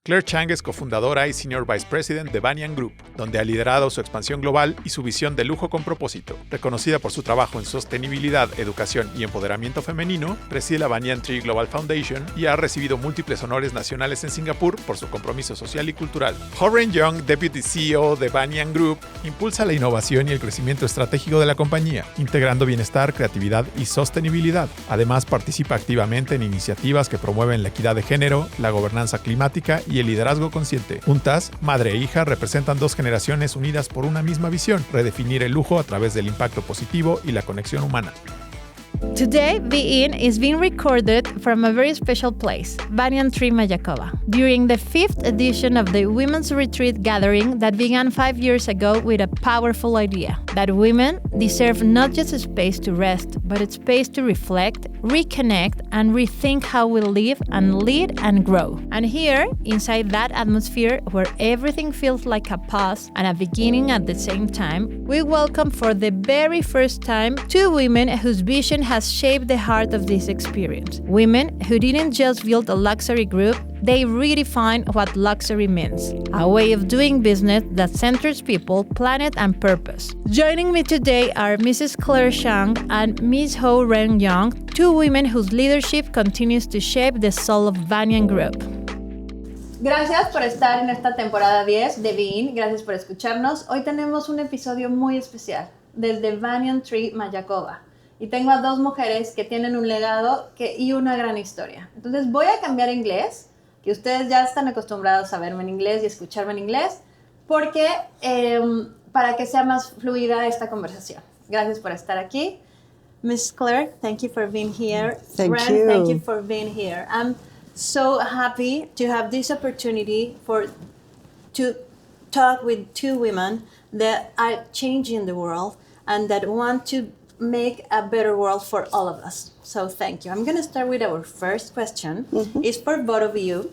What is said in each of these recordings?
Claire Chiang es cofundadora y Senior Vice President de Banyan Group, donde ha liderado su expansión global y su visión de lujo con propósito. Reconocida por su trabajo en sostenibilidad, educación y empoderamiento femenino, preside la Banyan Tree Global Foundation y ha recibido múltiples honores nacionales en Singapur por su compromiso social y cultural. Ren Yung, Deputy CEO de Banyan Group, impulsa la innovación y el crecimiento estratégico de la compañía, integrando bienestar, creatividad y sostenibilidad. Además, participa activamente en iniciativas que promueven la equidad de género, la gobernanza climática y el liderazgo consciente. Juntas, madre e hija representan dos generaciones unidas por una misma visión: redefinir el lujo a través del impacto positivo y la conexión humana. Today, Be-In is being recorded from a very special place, Banyan Tree, Mayakoba, during the 5th edition of the Women's Retreat Gathering that began 5 years ago with a powerful idea, that women deserve not just a space to rest, but a space to reflect, reconnect, and rethink how we live and lead and grow. And here, inside that atmosphere where everything feels like a pause and a beginning at the same time, we welcome for the very first time two women whose vision has shaped the heart of this experience. Women who didn't just build a luxury group, they redefined what luxury means. A way of doing business that centers people, planet, and purpose. Joining me today are Mrs. Claire Chiang and Ms. Ho Ren Yung, two women whose leadership continues to shape the soul of Banyan Group. Gracias por estar en esta temporada 10 de Be-In. Gracias por escucharnos. Hoy tenemos un episodio muy especial desde Banyan Tree, Mayakoba. Y tengo a dos mujeres que tienen un legado y una gran historia. Entonces voy a cambiar a inglés, que ustedes ya están acostumbrados a verme en inglés y escucharme en inglés, porque para que sea más fluida esta conversación. Gracias por estar aquí. Miss Claire, thank you for being here. Thank Ren, you. thank you for being here. I'm so happy to have this opportunity to talk with two women that are changing the world and that want to make a better world for all of us. So thank you. I'm going to start with our first question. It's for both of you.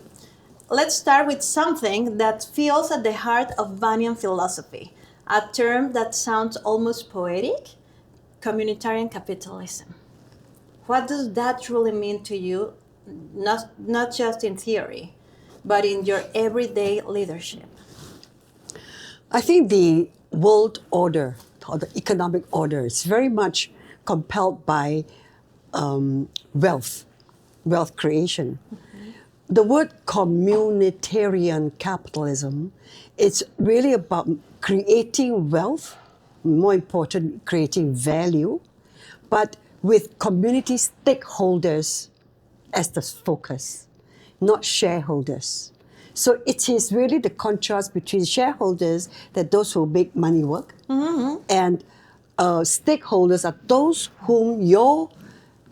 Let's start with something that feels at the heart of Banyan philosophy, a term that sounds almost poetic: communitarian capitalism. What does that truly mean to you, not just in theory, but in your everyday leadership? I think the world order or the economic order is very much compelled by wealth creation. The word communitarian capitalism, it's really about creating wealth, more important, creating value, but with community stakeholders as the focus, not shareholders. So it is really the contrast between shareholders, that those who make money work, and stakeholders are those whom your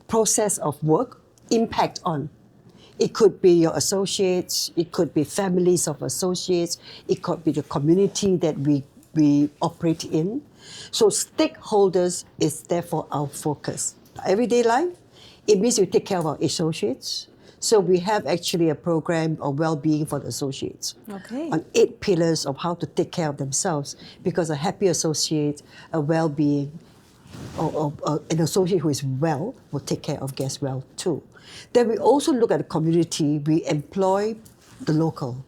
process of work impact on. It could be your associates, it could be families of associates, it could be the community that we operate in. So stakeholders is therefore our focus. Everyday life, it means we take care of our associates. So we have actually a program of well-being for the associates on 8 pillars of how to take care of themselves, because a happy associate, a well-being, or an associate who is well will take care of guests well too. Then we also look at the community. We employ the local.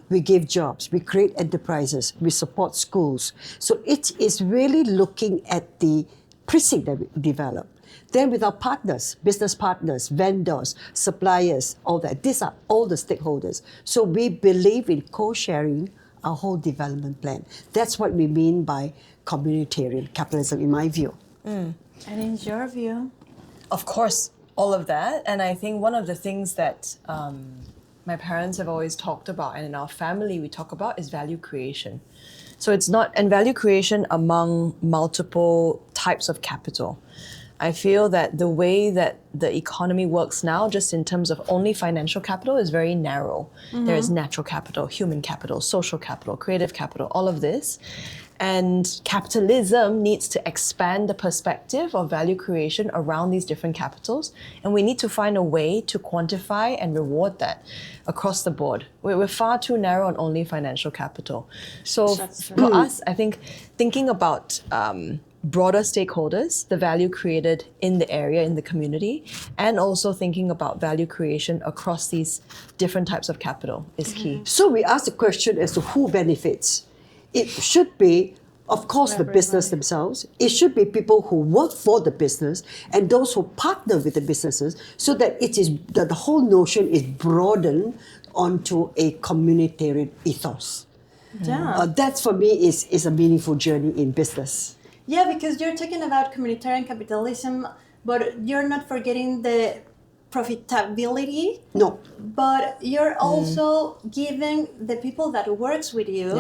We give jobs. We create enterprises. We support schools. So it is really looking at the precinct that we develop. Then with our partners, business partners, vendors, suppliers, all that. These are all the stakeholders. So we believe in co-sharing our whole development plan. That's what we mean by communitarian capitalism, in my view. And in your view? Of course, all of that. And I think one of the things that my parents have always talked about, and in our family we talk about, is value creation. So it's not, and value creation among multiple types of capital. I feel that the way that the economy works now, just in terms of only financial capital, is very narrow. There is natural capital, human capital, social capital, creative capital, all of this. And capitalism needs to expand the perspective of value creation around these different capitals. And we need to find a way to quantify and reward that across the board. We're far too narrow on only financial capital. So for us, I think thinking about broader stakeholders, the value created in the area, in the community, and also thinking about value creation across these different types of capital is key. So we ask the question as to who benefits. It should be, of course, the business themselves. It should be people who work for the business and those who partner with the businesses, so that it is that the whole notion is broadened onto a communitarian ethos. Yeah. That for me is a meaningful journey in business. Yeah, because you're talking about communitarian capitalism, but you're not forgetting the profitability. No. But you're also giving the people that works with you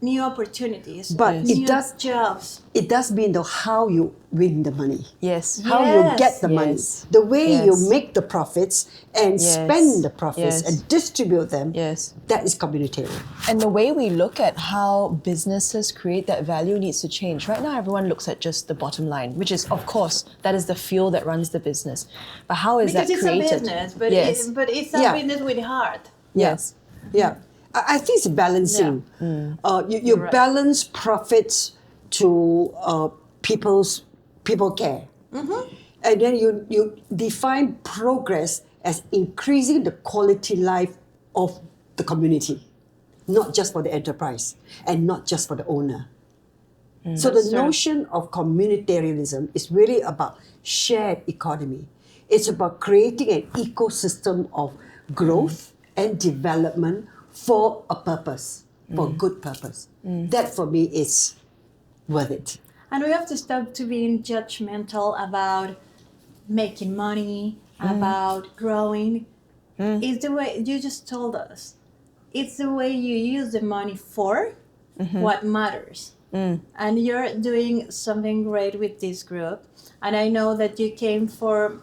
new opportunities, But new it does jobs. It does mean though how you win the money. Yes. How you get the money. Yes. The way Yes. you make the profits and Yes. spend the profits Yes. and distribute them. Yes. That is communitarian. And the way we look at how businesses create that value needs to change. Right now, everyone looks at just the bottom line, which is, of course, that is the fuel that runs the business. But how is Because that it's created? a business, but, yes. but it's a Yeah. business with heart. Yes. Yeah. I think it's balancing. You right. balance profits to people care. And then you define progress as increasing the quality life of the community, not just for the enterprise and not just for the owner. So the notion of communitarianism is really about shared economy. It's about creating an ecosystem of growth and development for a purpose, for a good purpose. That for me is worth it. And we have to stop to being judgmental about making money, about growing. It's the way you just told us. It's the way you use the money for what matters. And you're doing something great with this group. And I know that you came from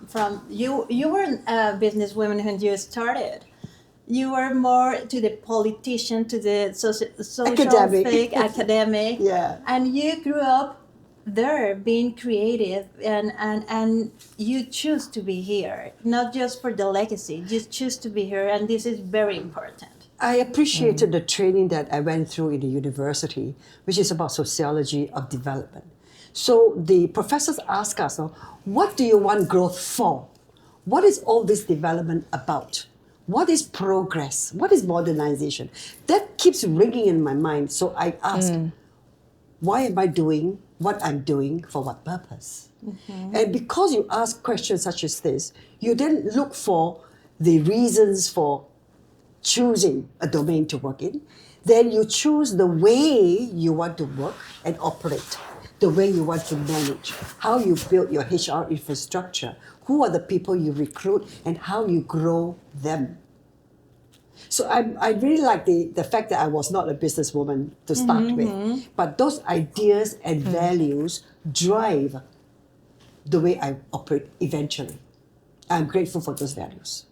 you weren't a businesswoman when you started. You were more to the politician, to the social Academic. academic. Yeah. And you grew up there being creative and you choose to be here, not just for the legacy, just choose to be here, and this is very important. I appreciated the training that I went through in the university, which is about sociology of development. So the professors ask us, what do you want growth for? What is all this development about? What is progress? What is modernization? That keeps ringing in my mind. So I ask, why am I doing what I'm doing, for what purpose? And because you ask questions such as this, you then look for the reasons for choosing a domain to work in. Then you choose the way you want to work and operate, the way you want to manage, how you build your HR infrastructure, who are the people you recruit, and how you grow them. So I really like the fact that I was not a businesswoman to start with, but those ideas and values drive the way I operate eventually. I'm grateful for those values.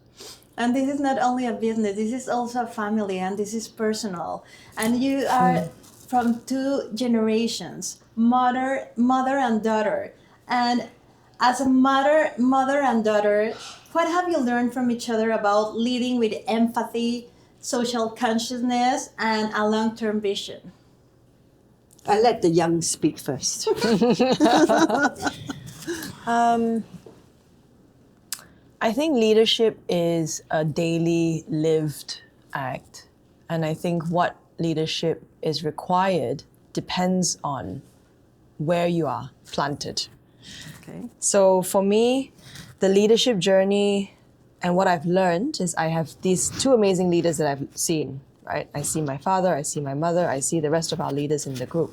And this is not only a business, this is also a family, and this is personal. And you are from two generations, mother and daughter. And as a mother and daughter, what have you learned from each other about leading with empathy, social consciousness, and a long-term vision? I let the young speak first. I think leadership is a daily lived act. And I think what leadership is required depends on where you are planted. Okay. So for me, the leadership journey and what I've learned is I have these two amazing leaders that I've seen, right? I see my father, I see my mother, I see the rest of our leaders in the group.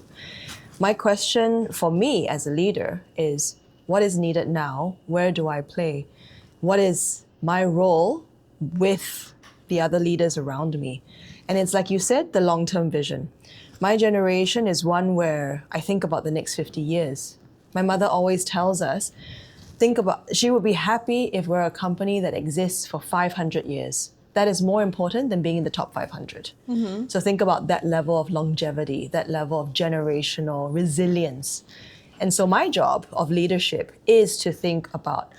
My question for me as a leader is, what is needed now? Where do I play? What is my role with the other leaders around me? And it's like you said, the long-term vision. My generation is one where I think about the next 50 years. My mother always tells us, she would be happy if we're a company that exists for 500 years. That is more important than being in the top 500. So think about that level of longevity, that level of generational resilience. And so my job of leadership is to think about,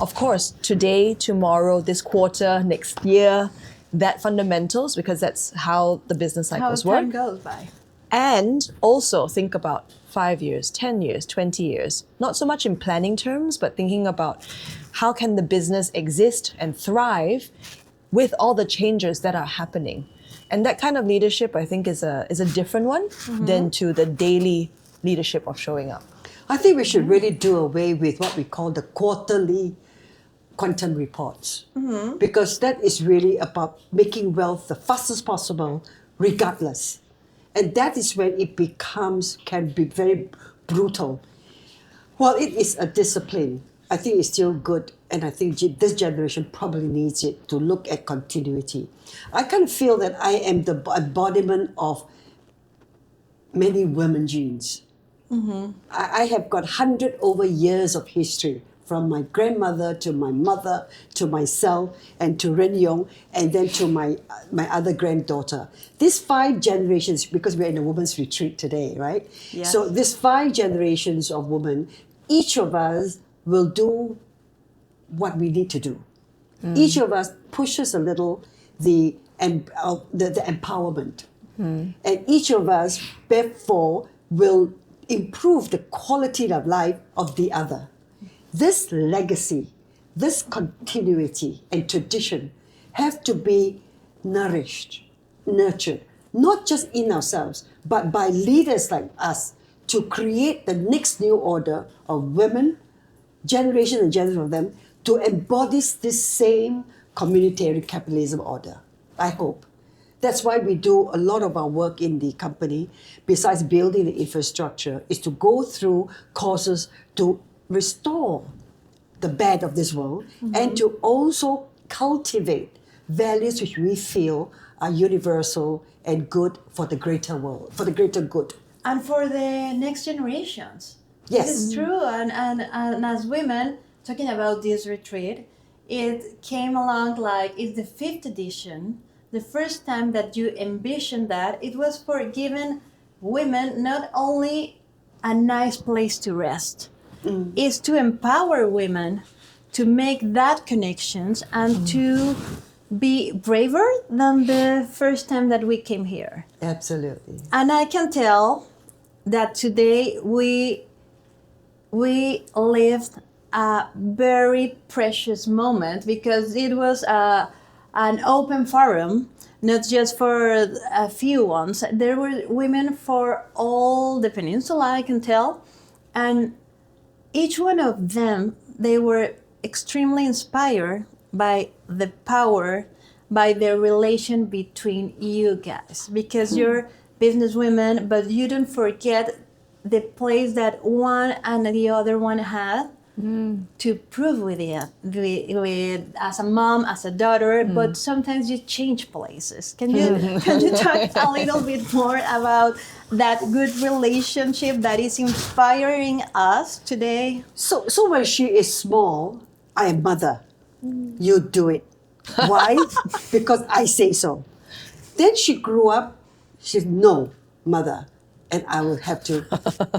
of course, today, tomorrow, this quarter, next year, that fundamentals, because that's how the business cycles How work. time goes by. And also think about 5 years, 10 years, 20 years. Not so much in planning terms, but thinking about how can the business exist and thrive with all the changes that are happening. And that kind of leadership, I think, is a different one than to the daily leadership of showing up. I think we should really do away with what we call the quarterly quantum reports, because that is really about making wealth the fastest possible, regardless. And that is when it can be very brutal. While it is a discipline, I think it's still good, and I think this generation probably needs it to look at continuity. I kind of feel that I am the embodiment of many women genes. I have got 100 over years of history, from my grandmother to my mother to myself and to Ren Yung, and then to my other granddaughter. These 5 generations, because we're in a women's retreat today, right? Yes. So these 5 generations of women, each of us will do what we need to do. Each of us pushes a little the empowerment. And each of us, therefore, will improve the quality of life of the other. This legacy, this continuity and tradition have to be nourished, nurtured, not just in ourselves, but by leaders like us to create the next new order of women, generation and generation of them, to embody this same communitarian capitalism order. I hope. That's why we do a lot of our work in the company, besides building the infrastructure, is to go through courses to restore the bed of this world and to also cultivate values which we feel are universal and good for the greater world, for the greater good. And for the next generations. Yes. This is true. And as women, talking about this retreat, it came along like it's the 5th edition. The first time that you envisioned that, it was for giving women not only a nice place to rest, it's to empower women to make that connections and to be braver than the first time that we came here. Absolutely. And I can tell that today we lived a very precious moment, because it was an open forum, not just for a few ones. There were women for all the peninsula, I can tell. And each one of them, they were extremely inspired by the power, by the relation between you guys. Because you're business women, but you don't forget the place that one and the other one had to prove with it, as a mom, as a daughter, but sometimes you change places. Can you talk a little bit more about that good relationship that is inspiring us today? So when she is small, I am mother. You do it. Why? Because I say so. Then she grew up, she said, no, mother, and I will have to,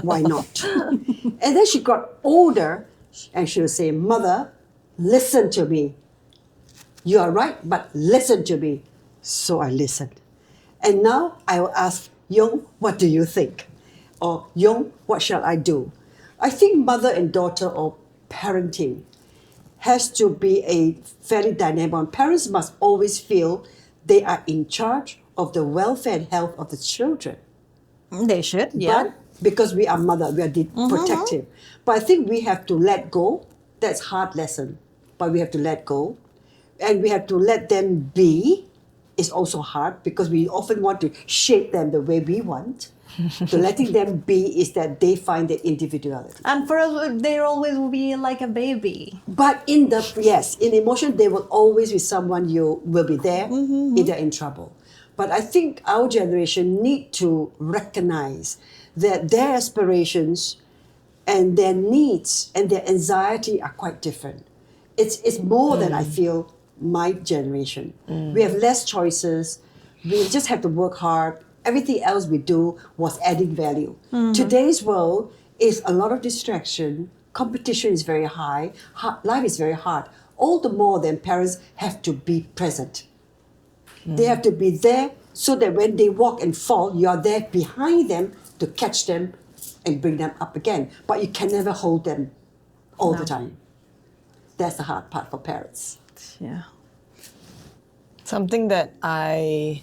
why not? And then she got older, and she would say, mother, listen to me. You are right, but listen to me. So I listened. And now I will ask, Yung, what do you think? Or, Yung, what shall I do? I think mother and daughter or parenting has to be a fairly dynamic one. Parents must always feel they are in charge of the welfare and health of the children. They should, yeah. But because we are mother, we are protective. But I think we have to let go. That's hard lesson, but we have to let go. And we have to let them be. It's also hard because we often want to shape them the way we want. So letting them be is that they find their individuality. And for us, they always will be like a baby. But in emotion, they will always be someone you will be there if they're in trouble. But I think our generation need to recognize that their aspirations and their needs and their anxiety are quite different. It's more than I feel my generation. We have less choices. We just have to work hard. Everything else we do was adding value. Today's world is a lot of distraction. Competition is very high. Life is very hard. All the more than parents have to be present. They have to be there so that when they walk and fall, you're there behind them to catch them and bring them up again. But you can never hold them all the time. That's the hard part for parents. Yeah. Something that I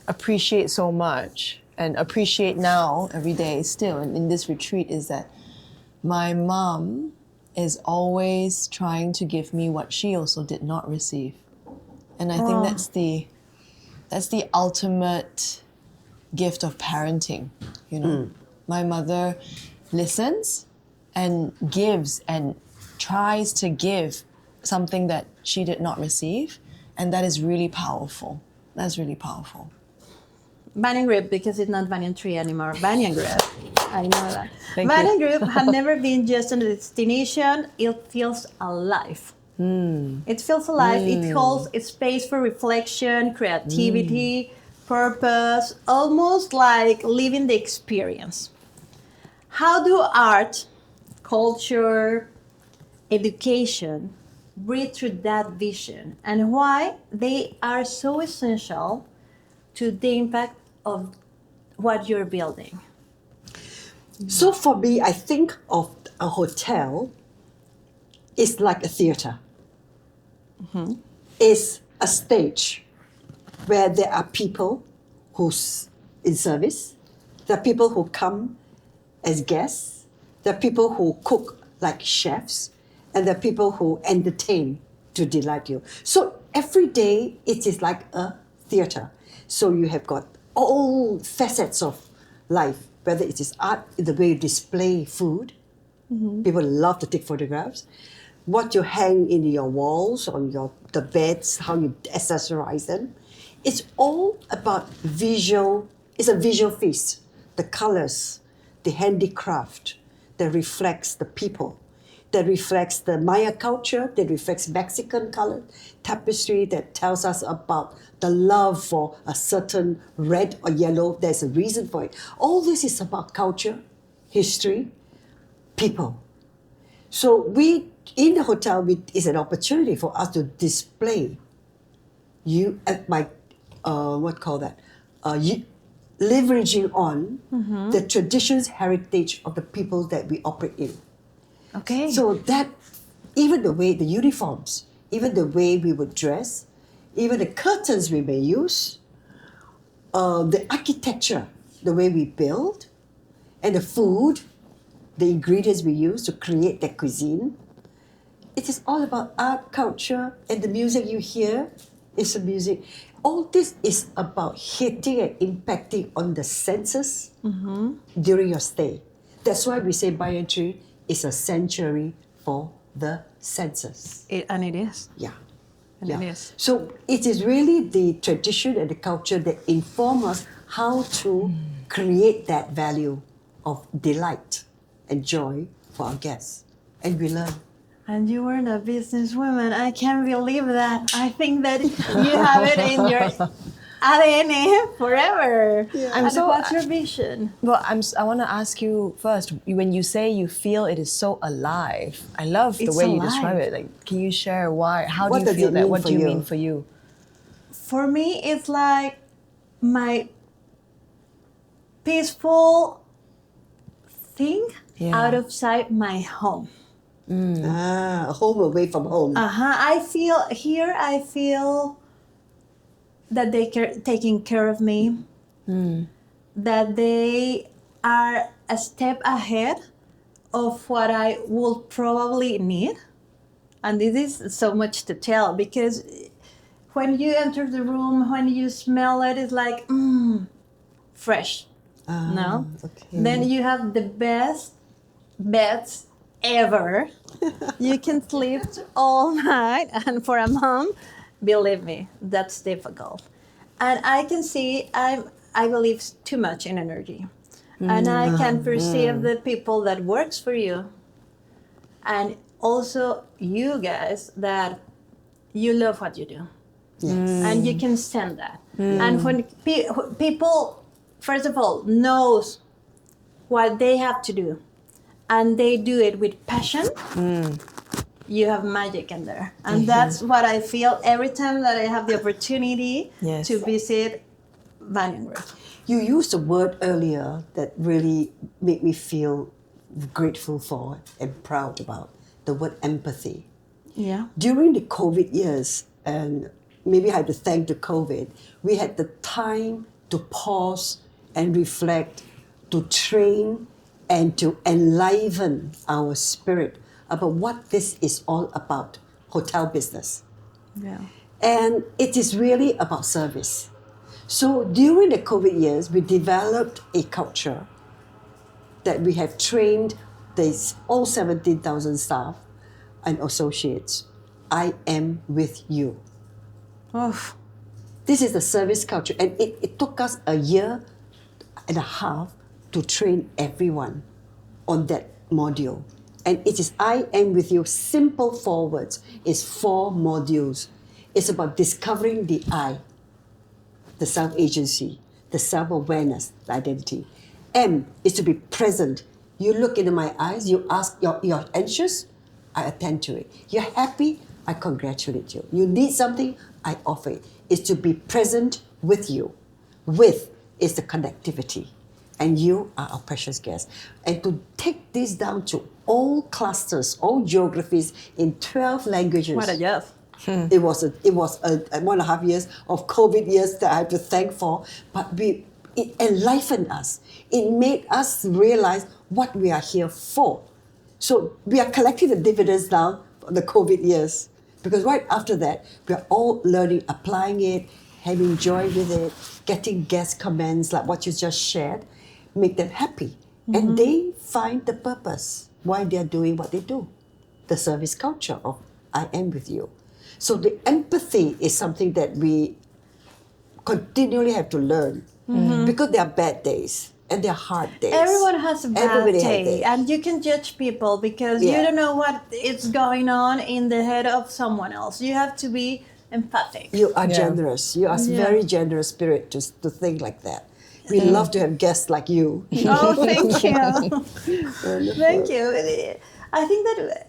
appreciate so much and appreciate now every day still in this retreat is that my mom is always trying to give me what she also did not receive. And I think that's the ultimate gift of parenting, you know. My mother listens and gives and tries to give something that she did not receive, and that is really powerful. That's really powerful. Banyan Group, because it's not Banyan Tree anymore. Banyan Group. I know that. Thank Banyan you. Group had never been just a destination. It feels alive. It feels alive. It holds a space for reflection, creativity, purpose, almost like living the experience. How do art, culture, education breathe through that vision, and why they are so essential to the impact of what you're building? So for me, I think of a hotel is like a theater. It's a stage where there are people who's in service, there are people who come as guests, there are people who cook like chefs, and there are people who entertain to delight you. So every day it is like a theater. So you have got all facets of life, whether it is art, the way you display food. People love to take photographs. What you hang in your walls, on the beds, how you accessorize them. It's all about visual. It's a visual feast. The colors, the handicraft that reflects the people, that reflects the Maya culture, that reflects Mexican color, tapestry that tells us about the love for a certain red or yellow. There's a reason for it. All this is about culture, history, people. So we, in the hotel, it's an opportunity for us to display leveraging on the traditions, heritage of the people that we operate in. Okay. So that, even the way, the uniforms, even the way we would dress, even the curtains we may use, the architecture, the way we build, and the food, the ingredients we use to create that cuisine. It is all about art, culture, and the music you hear is the music. All this is about hitting and impacting on the senses during your stay. That's why we say Banyan Tree is a sanctuary for the senses. And it is. Yeah. And it is. So it is really the tradition and the culture that inform us how to create that value of delight and joy for our guests. And we learn. And you weren't a businesswoman. I can't believe that. I think that you have it in your ADN forever. Yeah. And what's your vision? Well, I want to ask you first, when you say you feel it is so alive, I love the It's way you alive. describe it. Like, can you share why? How What do you does feel it that? mean What for do you you? mean for you? For me, it's like my peaceful thing out of sight, my home. A home away from home. I feel that taking care of me, that they are a step ahead of what I will probably need. And this is so much to tell, because when you enter the room, when you smell it, it's like, fresh. No? Okay. Then you have the best beds ever. You can sleep all night, and for a mom, believe me, that's difficult. And I can see I believe too much in energy, and I can perceive the people that works for you, and also you guys, that you love what you do. Yes. And you can stand that. And when people, first of all, knows what they have to do, and they do it with passion, you have magic in there. And that's what I feel every time that I have the opportunity Yes. to visit Banyan Group. You used a word earlier that really made me feel grateful for and proud about, the word empathy. Yeah. During the COVID years, and maybe I had to thank the COVID, we had the time to pause and reflect, to train and to enliven our spirit about what this is all about, hotel business. Yeah. And it is really about service. So during the COVID years, we developed a culture that we have trained all 17,000 staff and associates. I am with you. Oh, This is the service culture. And it took us a year and a half to train everyone on that module. And it is I am with you, simple 4 words. It's 4 modules. It's about discovering the I, the self-agency, the self-awareness, the identity. M is to be present. You look into my eyes, you ask, you're anxious, I attend to it. You're happy, I congratulate you. You need something, I offer it. It's to be present with you. With is the connectivity. And you are our precious guest. And to take this down to all clusters, all geographies in 12 languages. what a job. It was a 1.5 years of COVID years that I have to thank for, but it enlivened us. It made us realize what we are here for. So we are collecting the dividends now for the COVID years, because right after that, we are all learning, applying it, having joy with it, getting guest comments like what you just shared, make them happy. And they find the purpose why they are doing what they do. The service culture of I am with you. So the empathy is something that we continually have to learn, because there are bad days and there are hard days. Everyone has a bad Everybody has day, days. and you can judge people because you Yeah. don't know what is going on in the head of someone else. You have to be empathic. You are Yeah. generous. You are very generous spirit to think like that. We love to have guests like you. Oh, thank you. Thank you. I think that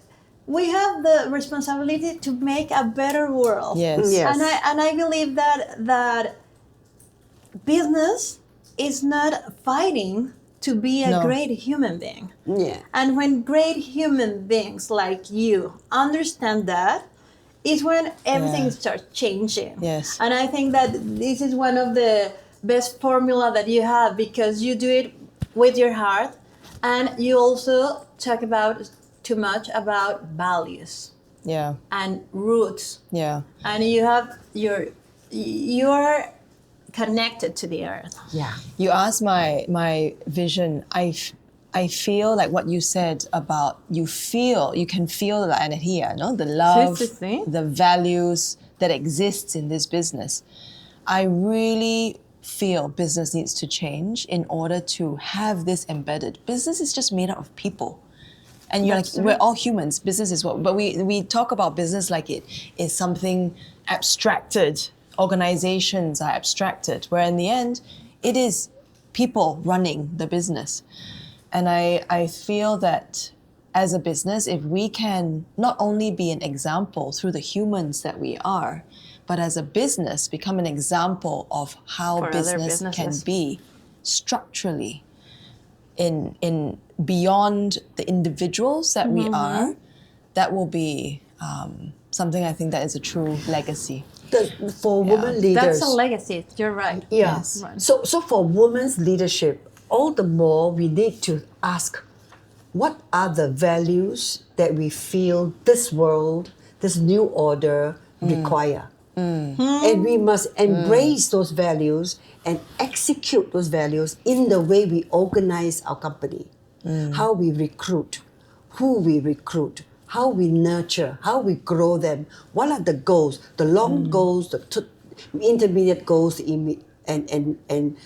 we have the responsibility to make a better world. Yes. Yes. And I believe that business is not fighting to be a No. great human being. Yeah. And when great human beings like you understand that, is when everything Yeah. starts changing. Yes. And I think that this is one of the best formula that you have, because you do it with your heart, and you also talk about too much about values Yeah. and roots, Yeah. and you're connected to the earth. Yeah. You asked my vision. I feel like what you said about you can feel the energía, no? The love, Sí, sí, sí. the values that exists in this business. I really feel business needs to change in order to have this embedded. Business is just made up of people. And you're like, we're all humans. Business is what, but we talk about business like it is something abstracted. Organizations are abstracted, where in the end, it is people running the business. And I feel that as a business, if we can not only be an example through the humans that we are, but as a business become an example of how For other business can businesses. be structurally in beyond the individuals that we are, that will be something I think that is a true legacy. For women leaders. That's a legacy. You're right. Yeah. Yes. Right. So for women's leadership, all the more we need to ask, what are the values that we feel this world, this new order require? And we must embrace those values and execute those values in the way we organize our company, how we recruit, who we recruit, how we nurture, how we grow them. What are the goals? The long goals, the intermediate goals, and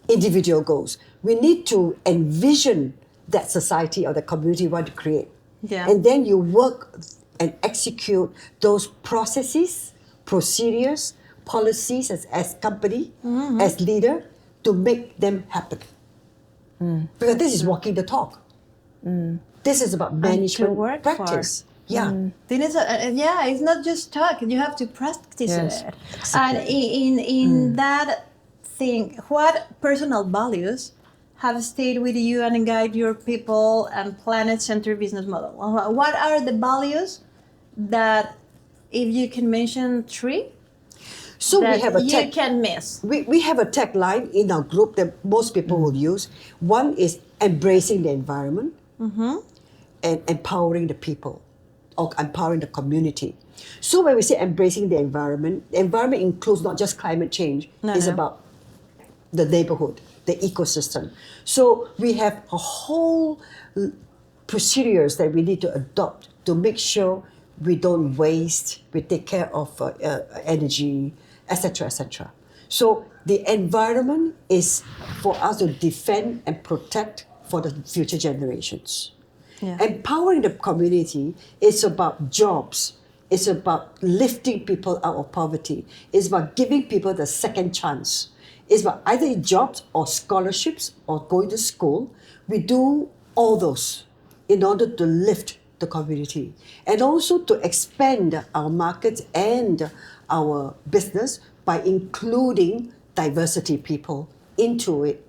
individual goals. We need to envision that society or the community we want to create. Yeah. And then you work and execute those processes, procedures, policies as company, as leader, to make them happen. Because this is walking the talk. This is about management work practice. Yeah. Then it's not just talk. You have to practice Yes. it. And in that think, what personal values have stayed with you and guide your people and planet-centered business model? What are the values that, if you can mention 3, So that we have a you can miss? we have a tagline in our group that most people will use. One is embracing the environment and empowering the people or empowering the community. So when we say embracing the environment includes not just climate change, it's about the neighborhood, the ecosystem. So we have a whole procedures that we need to adopt to make sure we don't waste, we take care of energy, etc., etc. So the environment is for us to defend and protect for the future generations. Yeah. Empowering the community is about jobs. It's about lifting people out of poverty. It's about giving people the second chance. It's about either jobs or scholarships or going to school. We do all those in order to lift the community and also to expand our markets and our business by including diversity people into it.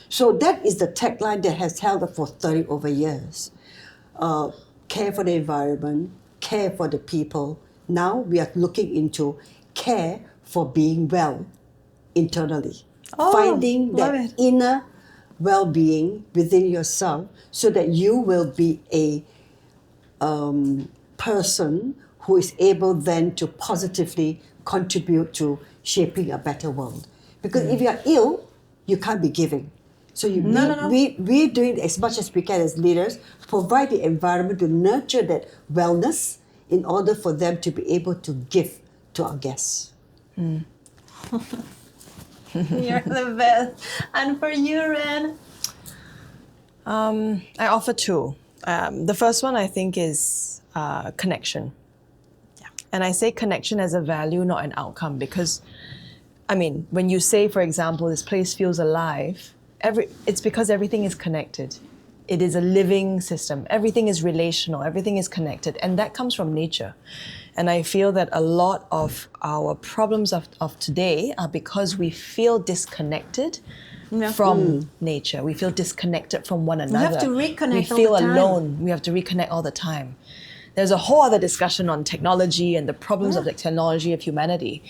So that is the tagline that has held up for 30 over years. Care for the environment, care for the people. Now we are looking into care for being well internally. Finding that inner well-being within yourself so that you will be a person who is able then to positively contribute to shaping a better world. Because if you are ill, you can't be giving. So we're doing as much as we can as leaders, provide the environment to nurture that wellness in order for them to be able to give to our guests. You're the best. And for you, Ren? I offer 2. The first one I think is connection. Yeah. And I say connection as a value, not an outcome, because, I mean, when you say, for example, this place feels alive, it's because everything is connected. It is a living system. Everything is relational. Everything is connected. And that comes from nature. And I feel that a lot of our problems of today are because we feel disconnected from nature. We feel disconnected from one another. We have to reconnect We all feel the time. alone. We have to reconnect all the time. There's a whole other discussion on technology and the problems of the technology of humanity.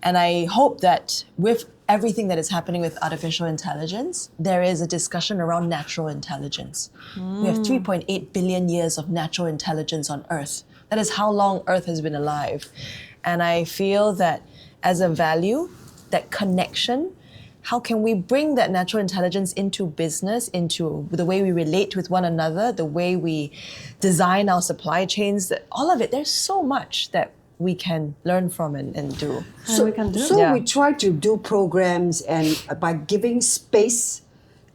And I hope that with everything that is happening with artificial intelligence, there is a discussion around natural intelligence. We have 3.8 billion years of natural intelligence on Earth. That is how long Earth has been alive. And I feel that as a value, that connection, how can we bring that natural intelligence into business, into the way we relate with one another, the way we design our supply chains, all of it, there's so much that we can learn from and do. So Yeah. we try to do programs and by giving space,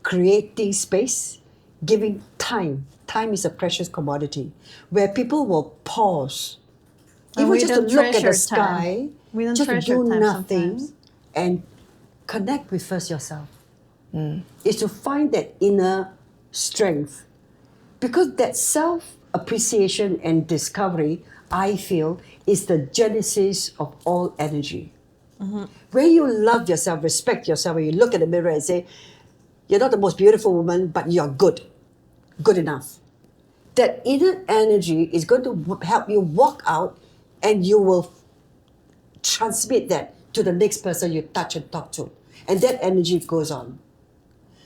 creating space, giving time. Time is a precious commodity where people will pause, And even we just to don't look at the treasure time. sky, We don't just to treasure do time nothing sometimes. and connect with first yourself. Is to find that inner strength. Because that self-appreciation and discovery, I feel, is the genesis of all energy. Where you love yourself, respect yourself, when you look in the mirror and say, you're not the most beautiful woman, but you're good enough. That inner energy is going to help you walk out and you will transmit that to the next person you touch and talk to. And that energy goes on.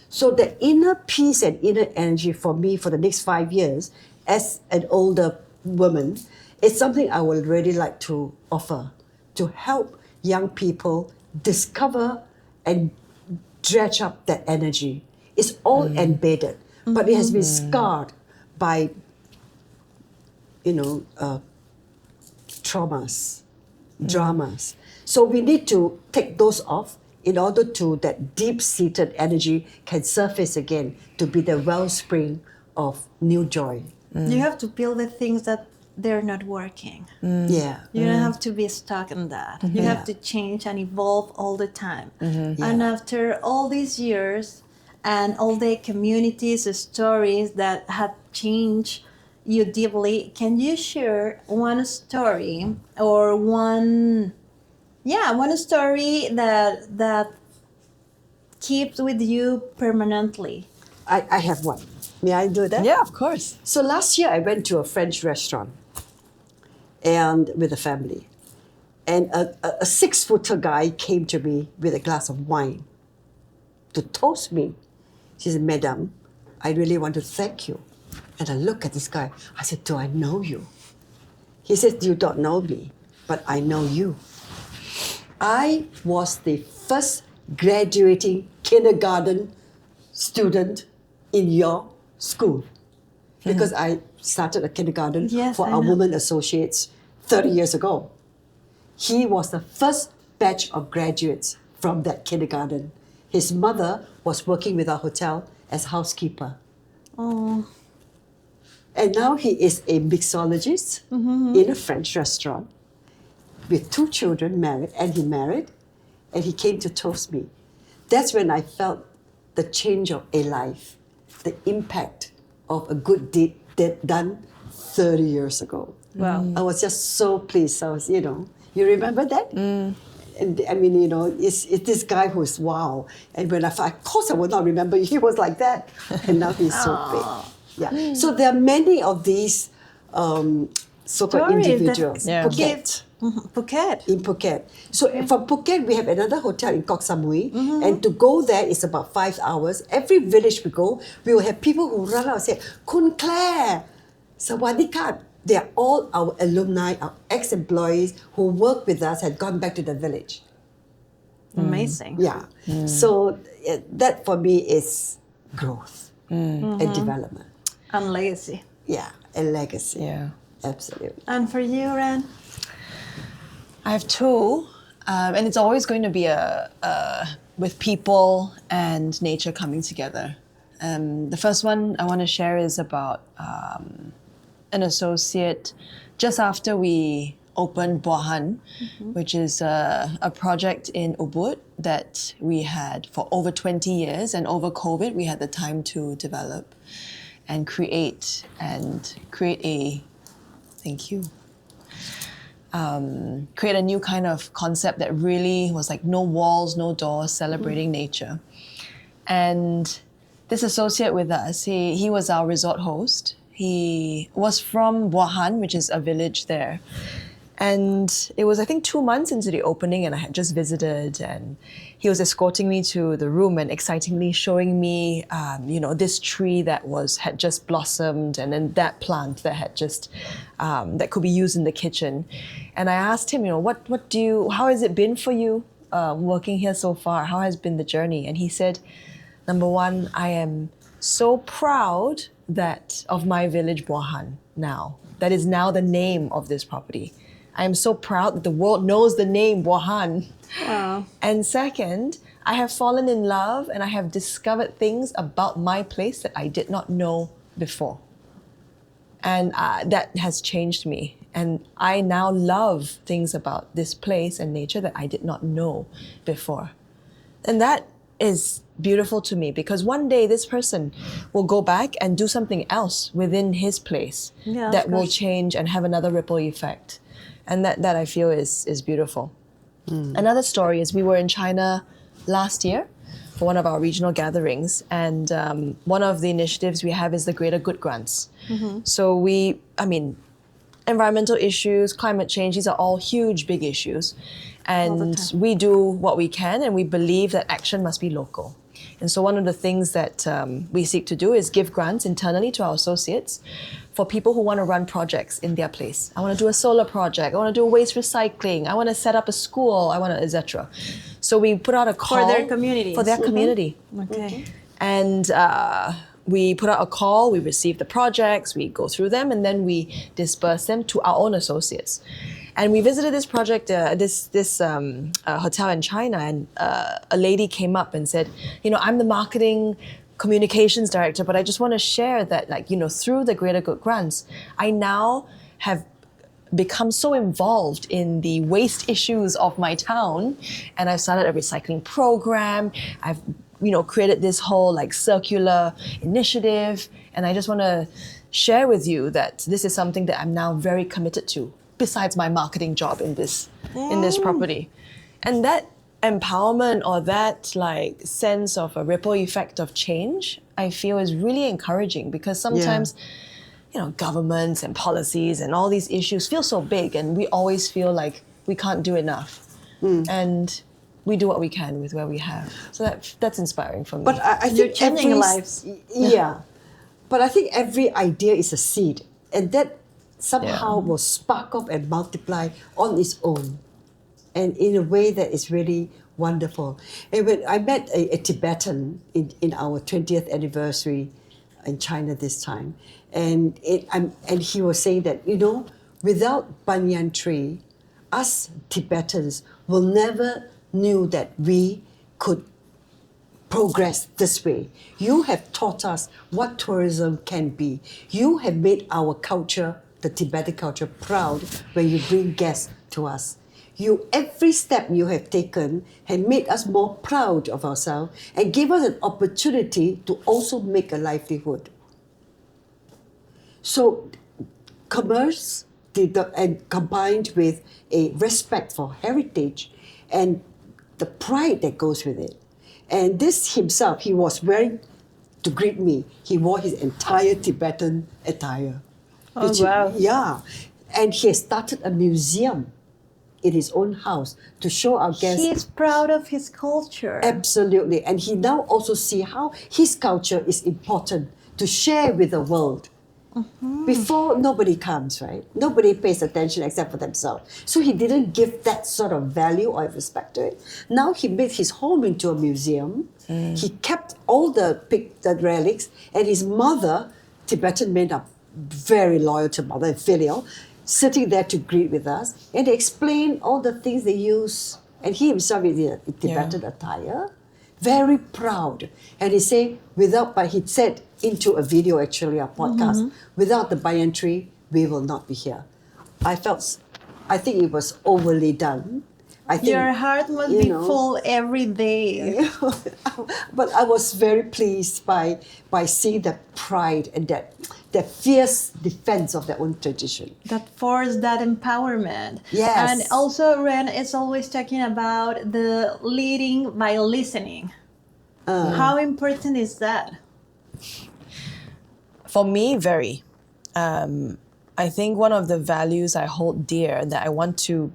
So the inner peace and inner energy for me for the next 5 years as an older woman is something I would really like to offer to help young people discover and dredge up that energy. It's all embedded, but it has been scarred by, traumas, dramas. So we need to take those off in order to that deep-seated energy can surface again to be the wellspring of new joy. You have to build the things that they're not working. Yeah. You don't have to be stuck in that. You have to change and evolve all the time. And after all these years and all the communities, stories that have changed you deeply, can you share one story or one story that keeps with you permanently? I have one. May I do that? Yeah, of course. So last year I went to a French restaurant and with a family. And a 6-footer guy came to me with a glass of wine to toast me. She said, Madam, I really want to thank you. And I looked at this guy. I said, do I know you? He said, you don't know me, but I know you. I was the first graduating kindergarten student in your school because I started a kindergarten for our women associates 30 years ago. He was the first batch of graduates from that kindergarten. His mother was working with our hotel as housekeeper. Oh. And now he is a mixologist in a French restaurant with 2 children married, and he came to toast me. That's when I felt the change of a life, the impact of a good deed done 30 years ago. Wow. I was just so pleased. I was, you remember that? And I mean, it's this guy who's wow. And when of course I would not remember, he was like that. And now he's so big. Yeah. So there are many of these so-called Stories individuals. Yeah. Phuket. Phuket. In Phuket. So from Phuket, we have another hotel in Koh Samui. And to go there is about 5 hours. Every village we go, we will have people who run out and say, Kun Claire, Sawadee. They are all our alumni, our ex-employees who work with us had gone back to the village. Amazing. Yeah. So that for me is growth and development. And legacy. Yeah, and legacy. Yeah. Absolutely. And for you, Ren? I have 2, and it's always going to be with people and nature coming together. The first one I want to share is about an associate just after we opened Buahan, which is a project in Ubud that we had for over 20 years, and over COVID we had the time to develop and create a thank you. Create a new kind of concept that really was like no walls, no doors, celebrating nature. And this associate with us, he was our resort host. He was from Buahan, which is a village there. And it was, I think, 2 months into the opening, and I had just visited, and he was escorting me to the room and excitingly showing me, this tree that had just blossomed, and then that plant that had just, that could be used in the kitchen. And I asked him, how has it been for you working here so far? How has been the journey? And he said, number one, I am so proud of my village Buahan now. That is now the name of this property. I am so proud that the world knows the name Buahan. Wow. And second, I have fallen in love and I have discovered things about my place that I did not know before. And that has changed me. And I now love things about this place and nature that I did not know before. And that is beautiful to me, because one day this person will go back and do something else within his place that will change and have another ripple effect. And that I feel is beautiful. Another story is we were in China last year for one of our regional gatherings, and one of the initiatives we have is the Greater Good Grants. So environmental issues, climate change, these are all huge, big issues. And we do what we can, and we believe that action must be local. And so one of the things that we seek to do is give grants internally to our associates for people who want to run projects in their place. I want to do a solar project, I want to do waste recycling, I want to set up a school, etc. So we put out a call. For their communities. For their community. Okay. And we put out a call, we receive the projects, we go through them, and then we disperse them to our own associates. And we visited this project, this hotel in China, and a lady came up and said, I'm the marketing communications director, but I just want to share that, through the Greater Good Grants, I now have become so involved in the waste issues of my town, and I've started a recycling program. I've created this whole circular initiative, and I just want to share with you that this is something that I'm now very committed to, besides my marketing job in this property. And that empowerment or that like sense of a ripple effect of change, I feel is really encouraging, because sometimes, governments and policies and all these issues feel so big, and we always feel like we can't do enough. And we do what we can with what we have. So that's inspiring for me. But I You're think changing lives. Yeah. But I think every idea is a seed, and that somehow will spark up and multiply on its own, and in a way that is really wonderful. And when I met a Tibetan in our 20th anniversary in China this time, and he was saying that, without banyan tree, us Tibetans will never knew that we could progress this way. You have taught us what tourism can be. You have made our culture, the Tibetan culture, proud when you bring guests to us. Every step you have taken has made us more proud of ourselves and give us an opportunity to also make a livelihood. So commerce and combined with a respect for heritage and the pride that goes with it. And this himself, he was wearing, to greet me, he wore his entire Tibetan attire. Oh, wow. Yeah. And he has started a museum in his own house to show our guests. He's proud of his culture. Absolutely. And he now also see how his culture is important to share with the world. Before, nobody comes, right? Nobody pays attention except for themselves. So he didn't give that sort of value or respect to it. Now he made his home into a museum. He kept all the relics, and his mother, Tibetan men are very loyal to mother and filial, sitting there to greet with us, and they explain all the things they use. And he himself is in Tibetan attire, very proud. And he said, but he said into a video, actually, a podcast, without the banyan tree, we will not be here. I think it was overly done. I think, your heart must be full every day. But I was very pleased by seeing that pride and that fierce defense of their own tradition. That force, that empowerment. Yes. And also, Ren is always talking about the leading by listening. How important is that? For me, very. I think one of the values I hold dear that I want to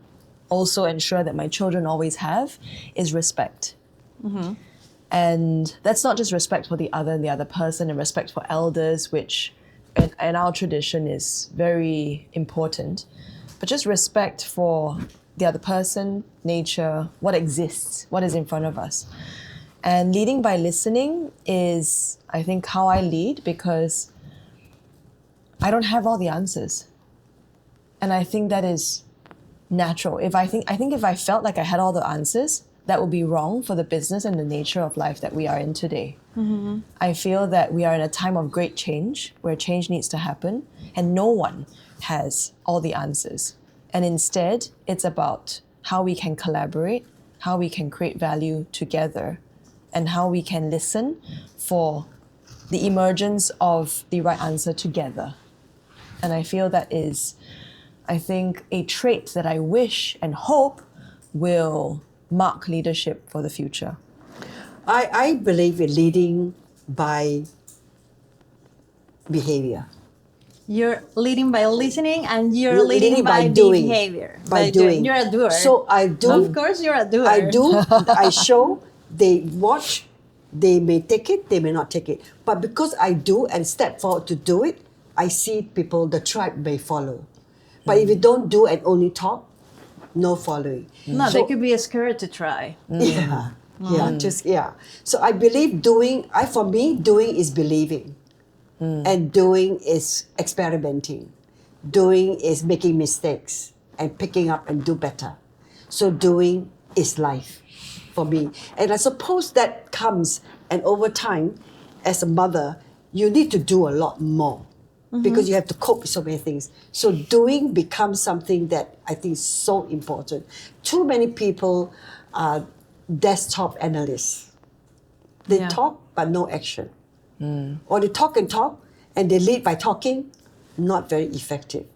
also ensure that my children always have is respect. And that's not just respect for the other person, and respect for elders, which in our tradition is very important, but just respect for the other person, nature, what exists, what is in front of us. And leading by listening is, I think, how I lead, because I don't have all the answers. And I think that is natural. I think if I felt like I had all the answers, that would be wrong for the business and the nature of life that we are in today. I feel that we are in a time of great change, where change needs to happen, and no one has all the answers. And instead, it's about how we can collaborate, how we can create value together, and how we can listen for the emergence of the right answer together. And I feel that is, I think, a trait that I wish and hope will mark leadership for the future. I believe in leading by behavior. You're leading by listening, and you're leading by doing. behavior. By doing. You're a doer. So I do. Of course, you're a doer. I do. I show. They watch. They may take it. They may not take it. But because I do and step forward to do it, I see people. The tribe may follow. But if you don't do and only talk, no following. No, they could be scared to try. Yeah. So I believe doing. For me, doing is believing. And doing is experimenting. Doing is making mistakes and picking up and do better. So doing is life for me. And I suppose that comes, and over time, as a mother, you need to do a lot more because you have to cope with so many things. So doing becomes something that I think is so important. Too many people are desktop analysts. They talk, but no action. Or they talk and they lead by talking, not very effective.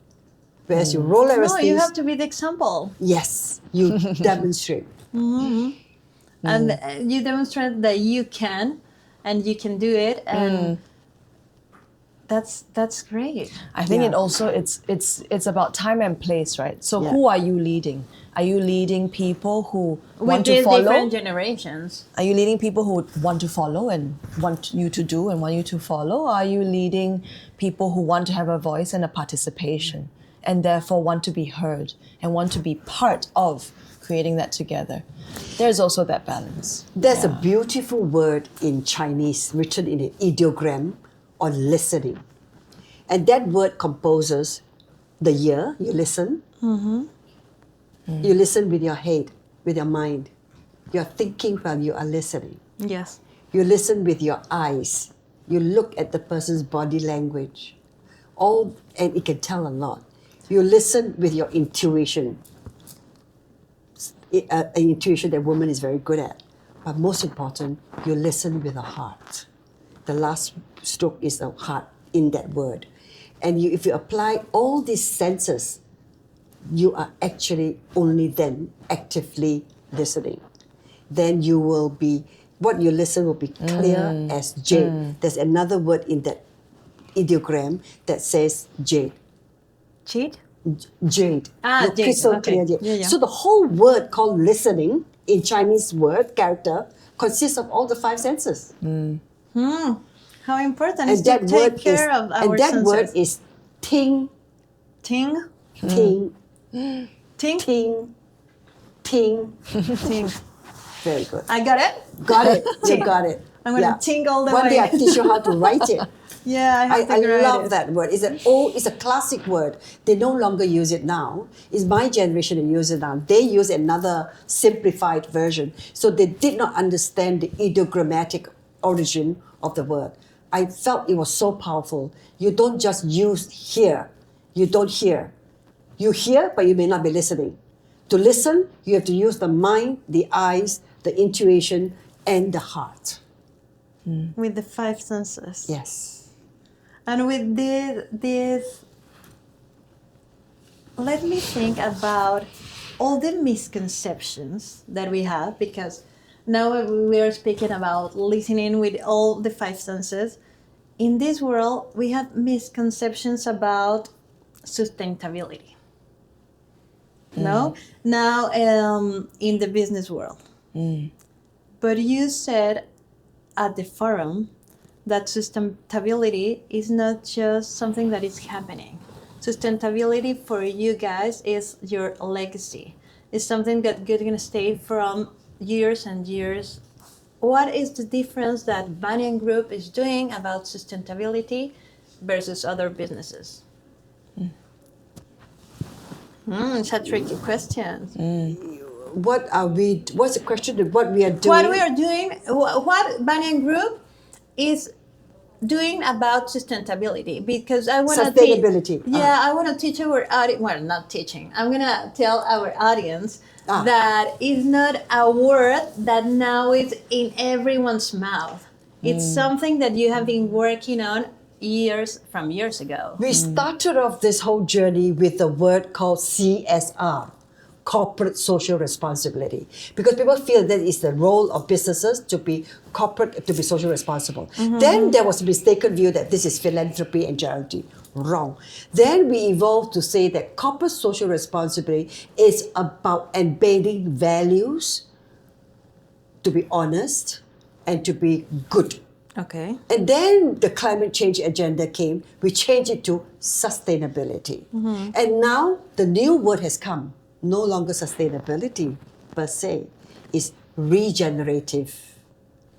Whereas you roll your sleeves. No, you have to be the example. Yes, you demonstrate. And you demonstrate that you can, and you can do it, and that's great. I think Yeah. it also it's about time and place, right? So who are you leading? Are you leading people who With want to these follow? different generations. Are you leading people who want to follow and want you to do and want you to follow? Or are you leading people who want to have a voice and a participation and therefore want to be heard and want to be part of creating that together? There's also that balance. There's a beautiful word in Chinese written in an ideogram on listening. And that word composes the ear, you listen. You listen with your head, with your mind. You're thinking while you are listening. Yes. You listen with your eyes. You look at the person's body language. And it can tell a lot. You listen with your intuition. An intuition that woman is very good at. But most important, you listen with a heart. The last stroke is the heart in that word. And if you apply all these senses, you are actually only then actively listening. Then you will be, what you listen will be clear as jade. There's another word in that ideogram that says jade. Cheat? Jade. Jade, Crystal okay. clear jade. Yeah. So the whole word called listening in Chinese word character consists of all the 5 senses. How important And is to that take word care is, of our and that senses. word is ting, Ting? ting, Ting? ting, ting. Ting. Very good. I got it? Got it. You got it. I'm gonna ting all the One way. day I teach you how to write it. Yeah, I have to I write love it. that word. It's a classic word. They no longer use it now. It's my generation that use it now. They use another simplified version. So they did not understand the ideogrammatic origin of the word. I felt it was so powerful. You don't just use hear. You don't hear. You hear, but you may not be listening. To listen, you have to use the mind, the eyes, the intuition, and the heart. With the 5 senses. Yes. And with this, let me think about all the misconceptions that we have, because now we are speaking about listening with all the 5 senses. In this world, we have misconceptions about sustainability. No? Now, in the business world. But you said at the forum that sustainability is not just something that is happening. Sustainability for you guys is your legacy. It's something that you're going to stay from years and years. What is the difference that Banyan Group is doing about sustainability versus other businesses? It's a tricky question. What's the question? What we are doing? What we are doing, what Banyan Group is doing about sustainability, because I want to Sustainability. I want to teach our audience. Well, not teaching. I'm gonna tell our audience that is not a word that now is in everyone's mouth. It's something that you have been working on years ago. We started off this whole journey with a word called CSR, corporate social responsibility, because people feel that it's the role of businesses to be corporate, to be social responsible. Then there was a mistaken view that this is philanthropy and charity. Wrong. Then we evolved to say that corporate social responsibility is about embedding values to be honest and to be good. Okay. And then the climate change agenda came. We changed it to sustainability. And now the new word has come. No longer sustainability per se. It's regenerative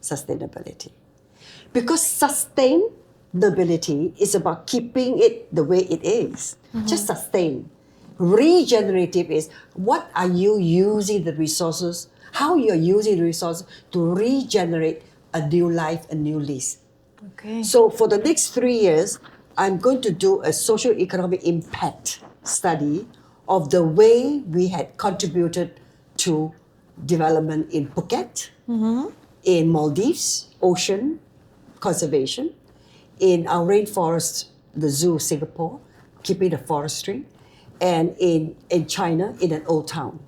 sustainability. Because sustainability is about keeping it the way it is. Just sustain. Regenerative is what are you using the resources, how you're using the resources to regenerate a new life, a new lease. Okay. So for the next 3 years, I'm going to do a socio-economic impact study of the way we had contributed to development in Phuket, in Maldives, ocean conservation, in our rainforest, the zoo, Singapore, keeping the forestry, and in China, in an old town.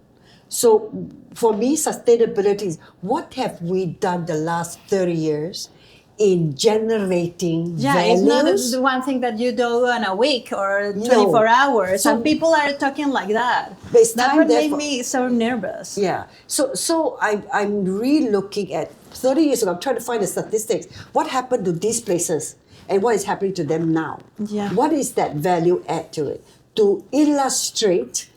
So for me, sustainability is what have we done the last 30 years in generating It's values? not the one thing that you do in a week or 24 hours. So- and people are talking like that. But it's That's time what made therefore- me so nervous. Yeah. So I'm re-looking at 30 years ago. I'm trying to find the statistics. What happened to these places and what is happening to them now? Yeah. What is that value add to it? To illustrate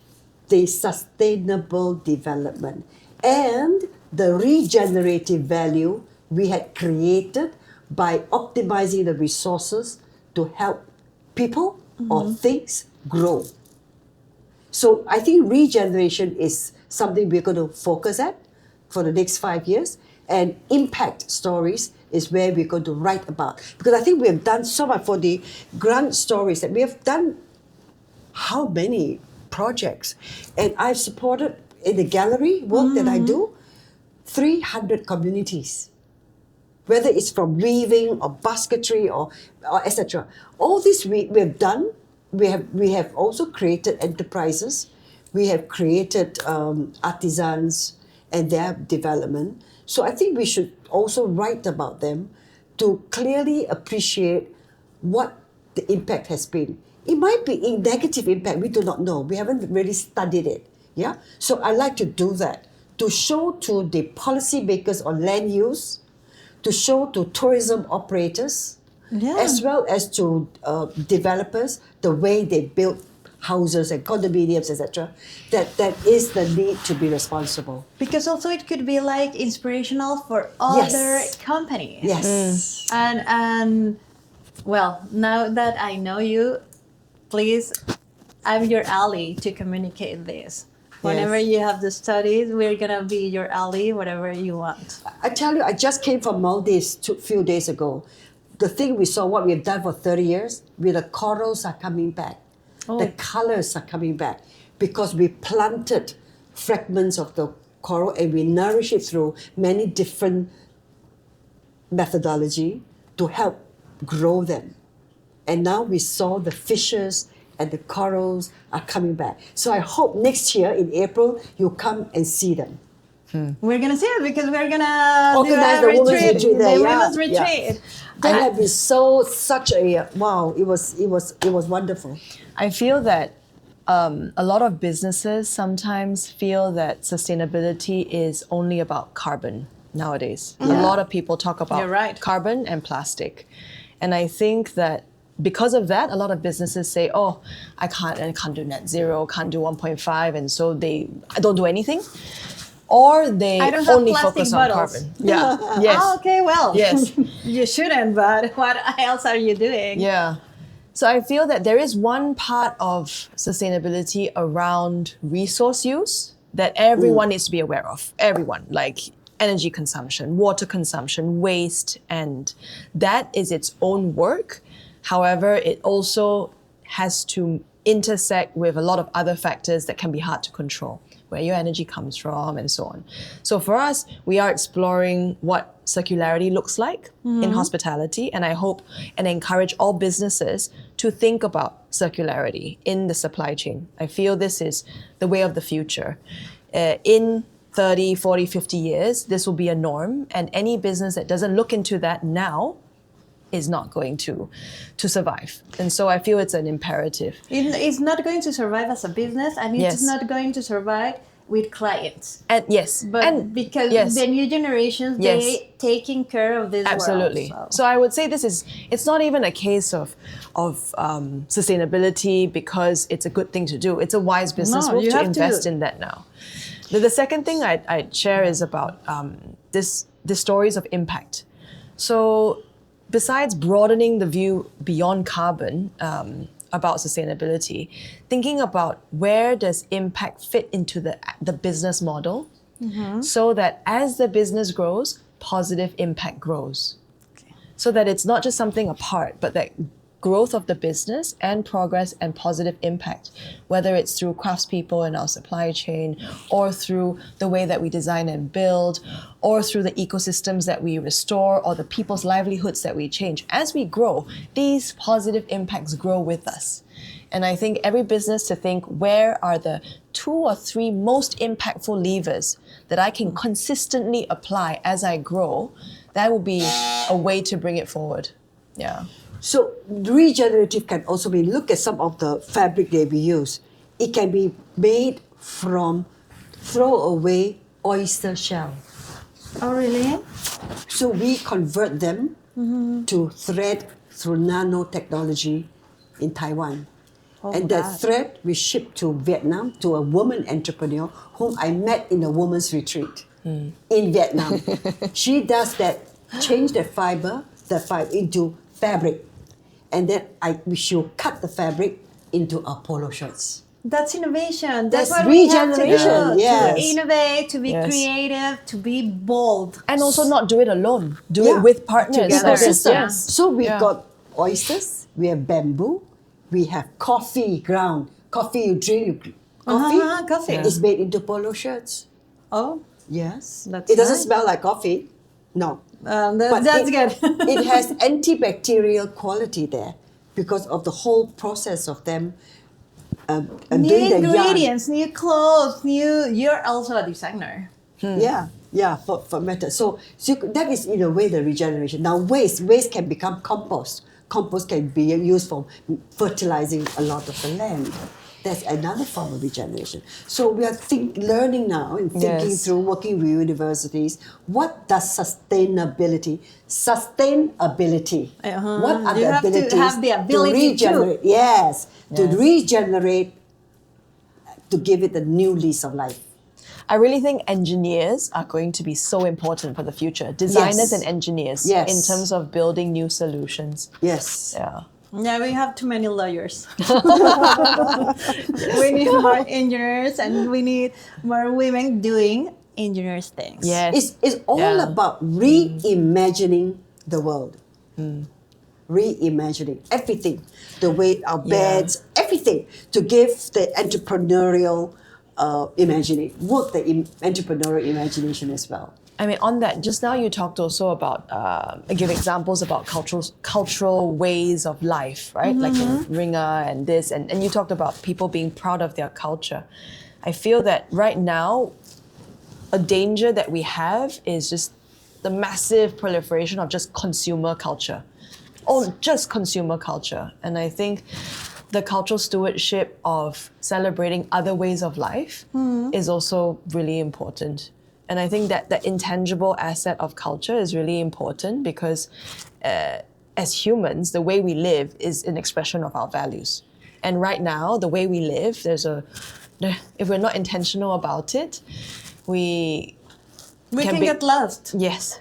the sustainable development and the regenerative value we had created by optimizing the resources to help people or things grow. So I think regeneration is something we're going to focus at for the next 5 years, and impact stories is where we're going to write about. Because I think we have done so much for the grant stories that we have done how many projects, and I've supported in the gallery work that I do 300 communities, whether it's from weaving or basketry or etc. All this we have done. We have also created enterprises. We have created artisans and their development. So I think we should also write about them to clearly appreciate what the impact has been. It might be a negative impact. We do not know. We haven't really studied it. Yeah. So I like to do that to show to the policymakers on land use, to show to tourism operators, as well as to developers, the way they build houses and condominiums, etc. That is the need to be responsible. Because also it could be like inspirational for other companies. Yes. And well, now that I know you, please, I'm your ally to communicate this. Whenever you have the studies, we're gonna be your ally, whatever you want. I tell you, I just came from Maldives a few days ago. The thing we saw, what we've done for 30 years, the corals are coming back. The colors are coming back because we planted fragments of the coral and we nourish it through many different methodology to help grow them. And now we saw the fishes and the corals are coming back. So I hope next year in April, you'll come and see them. We're gonna see it because we're gonna Organize do a the women's retreat there, the yeah, women's yeah. retreat. That had been such a, wow, it was wonderful. I feel that a lot of businesses sometimes feel that sustainability is only about carbon nowadays. A lot of people talk about You're right. carbon and plastic. And I think that because of that, a lot of businesses say, oh, I can't do net zero, can't do 1.5, and so I don't do anything. Or they I don't have only plastic focus bottles. on carbon. Yeah. Yes. Oh, okay, well. Yes. You shouldn't, but what else are you doing? Yeah. So I feel that there is one part of sustainability around resource use that everyone needs to be aware of. Everyone, like energy consumption, water consumption, waste, and that is its own work. However, it also has to intersect with a lot of other factors that can be hard to control, where your energy comes from and so on. So for us, we are exploring what circularity looks like in hospitality, and I hope and encourage all businesses to think about circularity in the supply chain. I feel this is the way of the future. In 30, 40, 50 years, this will be a norm, and any business that doesn't look into that now is not going to survive. And so I feel it's an imperative. It's not going to survive as a business, and it's not going to survive with clients. And yes, But because the new generations, they taking care of this absolutely. world. So I would say it's not even a case of sustainability because it's a good thing to do. It's a wise business move to invest in that now. The second thing I'd share is about the stories of impact. So besides broadening the view beyond carbon about sustainability, thinking about where does impact fit into the business model so that as the business grows, positive impact grows. Okay. So that it's not just something apart, but that growth of the business and progress and positive impact, whether it's through craftspeople in our supply chain or through the way that we design and build or through the ecosystems that we restore or the people's livelihoods that we change. As we grow, these positive impacts grow with us. And I think every business to think, where are the 2 or 3 most impactful levers that I can consistently apply as I grow? That would be a way to bring it forward. Yeah. So regenerative can also be, look at some of the fabric that we use. It can be made from throwaway oyster shell. Oh, really? So we convert them to thread through nanotechnology in Taiwan. And that thread we ship to Vietnam to a woman entrepreneur whom I met in a woman's retreat in Vietnam. She does that, change the fiber into fabric. And then she'll cut the fabric into our polo shirts. That's innovation. That's what we have to do. regeneration, yes. To innovate, to be Yes. creative, to be bold. And also not do it alone. Do Yeah. it with partners. Together. Ecosystem. Yes. So we've Yeah. got oysters, we have bamboo, we have coffee ground. Coffee you drink, coffee Coffee. is made into polo shirts. Oh, Yes. That's it doesn't nice. smell like coffee. No. that's good. It has antibacterial quality there because of the whole process of them New doing the yarn. ingredients, new clothes, you're also a designer. Yeah, for method. So that is in a way the regeneration. Now waste can become compost. Compost can be used for fertilizing a lot of the land. That's another form of regeneration. So we are learning now and thinking Yes. through, working with universities, what does sustainability, what are You the have to abilities have the ability to. regenerate? Yes, to Yes. regenerate, to give it a new lease of life. I really think engineers are going to be so important for the future. Designers Yes. and engineers Yes. in terms of building new solutions. Yes. Yeah. Yeah, we have too many lawyers. We need more engineers and we need more women doing engineers things. Yes. It's all Yeah. about reimagining the world. Reimagining everything, the way our beds, everything, to give the entrepreneurial entrepreneurial imagination as well. I mean, on that, just now you talked also about, give examples about cultural ways of life, right? Like in Ringer and this, and you talked about people being proud of their culture. I feel that right now, a danger that we have is just the massive proliferation of just consumer culture. Just consumer culture. And I think the cultural stewardship of celebrating other ways of life is also really important. And I think that the intangible asset of culture is really important because as humans, the way we live is an expression of our values. And right now, the way we live, if we're not intentional about it, we can get lost. Yes.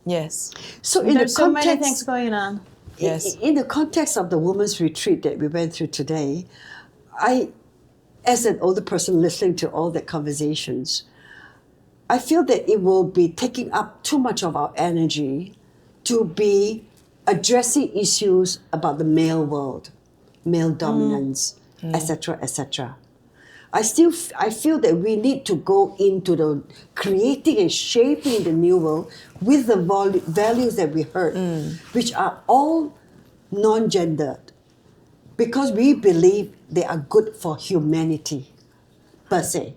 Yes. So in There's the so many context, things going on. Yes. in the context of the women's retreat that we went through today, as an older person listening to all the conversations, I feel that it will be taking up too much of our energy to be addressing issues about the male world, male dominance, etc., etc. I feel that we need to go into the creating and shaping the new world with the values that we heard, which are all non-gendered, because we believe they are good for humanity, per se.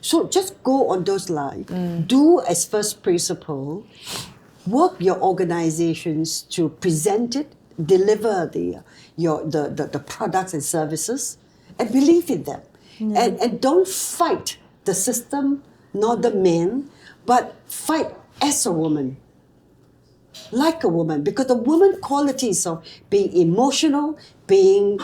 So just go on those lines. Do as first principle. Work your organizations to present it, deliver the products and services, and believe in them. And don't fight the system, nor the men, but fight as a woman, like a woman, because the woman qualities of being emotional, being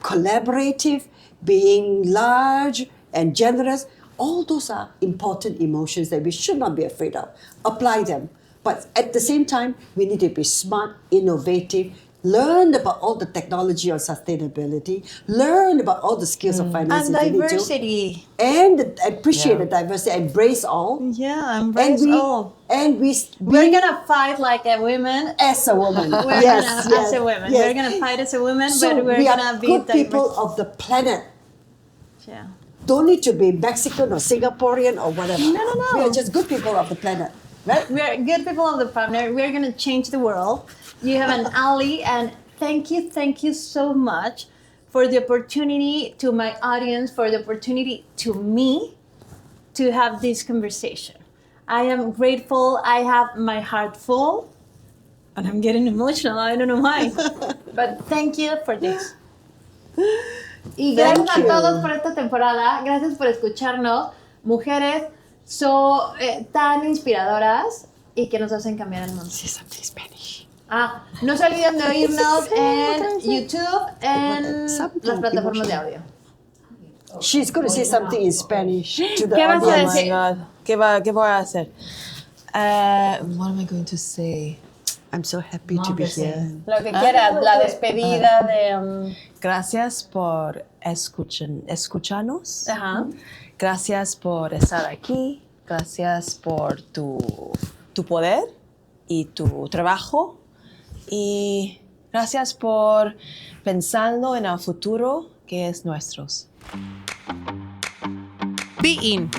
collaborative, being large and generous, all those are important emotions that we should not be afraid of. Apply them. But at the same time, we need to be smart, innovative, learn about all the technology of sustainability, learn about all the skills of finance. And if we need to, diversity. and appreciate the diversity, embrace all. Yeah, embrace all. And We're gonna fight like a woman. as a woman. We're gonna, as a woman. yes. We're gonna fight as a woman, So but we're we gonna are be good diverse. people of the planet. Yeah. Don't need to be Mexican or Singaporean or whatever. No. We are just good people of the planet, right? We're good people of the planet. We're gonna change the world. You have an ally, and thank you so much for the opportunity to my audience, for the opportunity to me to have this conversation. I am grateful. I have my heart full. And I'm getting emotional. I don't know why. But thank you for this. Y gracias a todos por esta temporada. Gracias por escucharnos. Mujeres son tan inspiradoras y que nos hacen cambiar el mundo. Say something Spanish. No se olviden de oírnos en YouTube, en las plataformas de audio. She's going to say something in Spanish to the ¿Qué vas a Oh audience. my God. ¿Qué voy a hacer? What am I going to say? I'm so happy to be here. Lo que quieras, la despedida de... Gracias por escucharnos. Ajá. Gracias por estar aquí. Gracias por tu poder y tu trabajo. Y gracias por pensando en el futuro que es nuestro. Be In.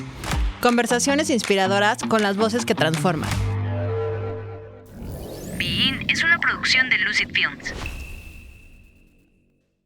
Conversaciones inspiradoras con las voces que transforman. Be In es una producción de Lucid Films.